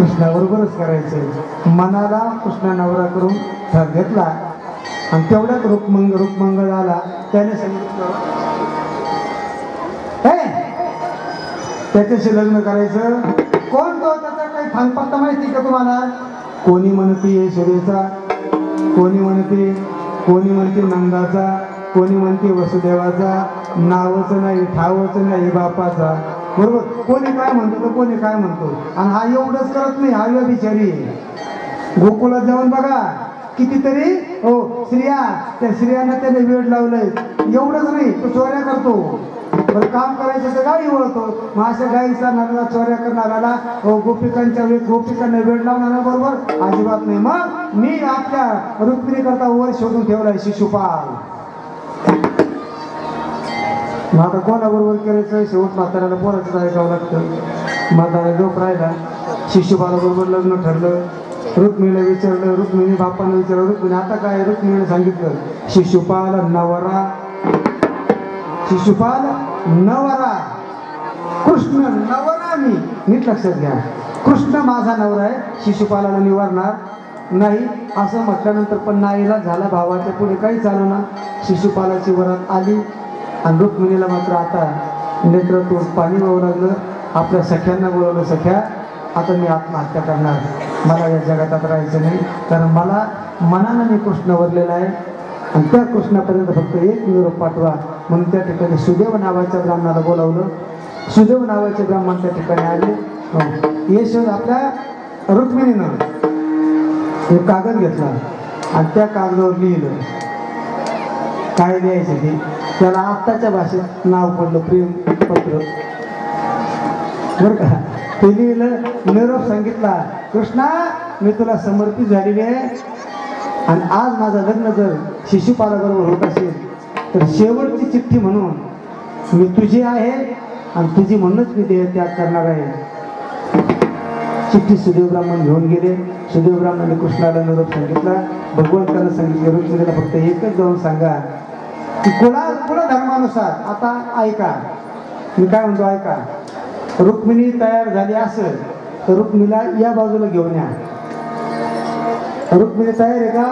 कृष्णाबरोबरच करायचं. मनाला कृष्णा नवरा करून थर घेतला आणि तेवढ्यात रुक्मंग झाला. त्याने सांगितलं त्याच्याशी लग्न करायचं. कोण तो, त्याचा काही थांगपत्ता माहिती का तुम्हाला? कोणी म्हणते यशोदेचा, कोणी म्हणते नंदाचा, कोणी म्हणते वसुदेवाचा, नावच नाही ठावच नाही बापाचा. बरोबर, कोणी काय म्हणतो तर कोणी काय म्हणतो. आणि हा एवढंच करत नाही, हा व्यभिचारी आहे. गोकुळात जाऊन बघा कितीतरी स्त्रिया, त्या स्त्रियांना त्याने वेळ लावलंय. एवढंच नाही, तो चोऱ्या करतो. बरं, काम करायचं तर गाई वळतो. मग अशा गाईचा नरला चोऱ्या करणाऱ्याला गोपिकांना वेळ लावणारा बरोबर अजिबात नाही. मग मी आपल्या रुक्मिणी करता वर शोधून ठेवलाय शिशुपाल. मग आता कोणाबरोबर करायचं? शेवट म्हाताऱ्याला पोराचं ऐकावं लागतं. म्हातारा गप राहिला. शिशुपालाबरोबर लग्न ठरलं. रुक्मिणीला विचारलं, रुक्मिणी बापानं विचारलं, रुक्मिणी आता काय? रुक्मिणीने सांगितलं शिशुपाल नवरा, शिशुपाल नवरा, कृष्ण नवरा. मी नीट लक्षात घ्या, कृष्ण माझा नवरा आहे, शिशुपालाला निवारणार नाही असं म्हटल्यानंतर पण नाईला झाला. भावाच्या पुढे काही चालू ना. शिशुपालाची वरात आली आणि रुक्मिणीला मात्र आता नेत्रातून पाणी वाहू लागलं. आपल्या सख्यांना बोलवलं, सख्या आता मी आत्महत्या करणार. मला या जगात राहायचं नाही, कारण मला मनानं मी कृष्ण वरलेला आहे आणि त्या कृष्णापर्यंत फक्त एक निरोप पाठवा. म्हणून त्या ठिकाणी सुदेव नावाच्या ब्राह्मणाला बोलावलं. सुदेव नावाचे ब्राह्मण त्या ठिकाणी आले. यशोद आपल्या रुक्मिणीनं एक कागद घेतला आणि त्या कागदावर लिहिलं. काय लिहायचं ते त्याला आत्ताच्या भाषेत नाव पडलं प्रेम पत्र. बरं का, ते लिहिलं. निरोप सांगितला, कृष्णा मी तुला समर्पित झालेली आहे आणि आज माझं लग्न जर शिशुपालाबरोबर होत असेल तर शेवटची चिठ्ठी म्हणून मी तुझी आहे आणि तुझी म्हणूनच मी देहत्याग करणार आहे. चिठ्ठी सुदेव ब्राह्मण घेऊन गेले. सुदेव ब्राह्मणाने कृष्णाला निरोप सांगितला. भगवंतानं सांगितलं रुक्मिणीला फक्त एकच जाऊन सांगा की कुलधर्मानुसार आता ऐका, मी काय म्हणतो ऐका. रुक्मिणी तयार झाली असेल तर रुक्मिणीला या बाजूला घेऊन या. रुक्मिणी तयार आहे का?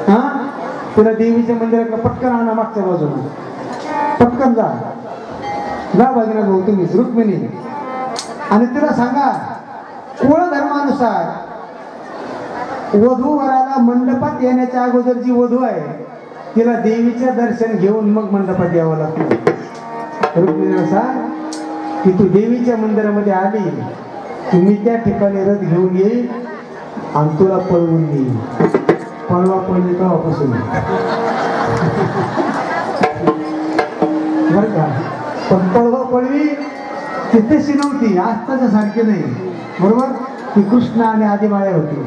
हा, तिला देवीच्या मंदिराकडे पटकन आणा, मागच्या बाजूला पटकन जा बाजूला भाऊ तुम्हीच रुक्मिणी. आणि तिला सांगा कुळधर्मानुसार वधू वराला मंडपात येण्याच्या अगोदर जी वधू आहे तिला देवीचे दर्शन घेऊन मग मंडपात यावं लागतं. रुक्मिणीला सांग की तू देवीच्या मंदिरामध्ये आली की मी त्या ठिकाणी रथ घेऊन येईल आणि तुला पळवून येईल. पळवा पळली तेव्हापासून बरं का. पण पळवा पळवी तिथेशी नव्हती, आजताच्या सारखी नाही. बरोबर, ती कृष्ण आणि आदिमाया होती.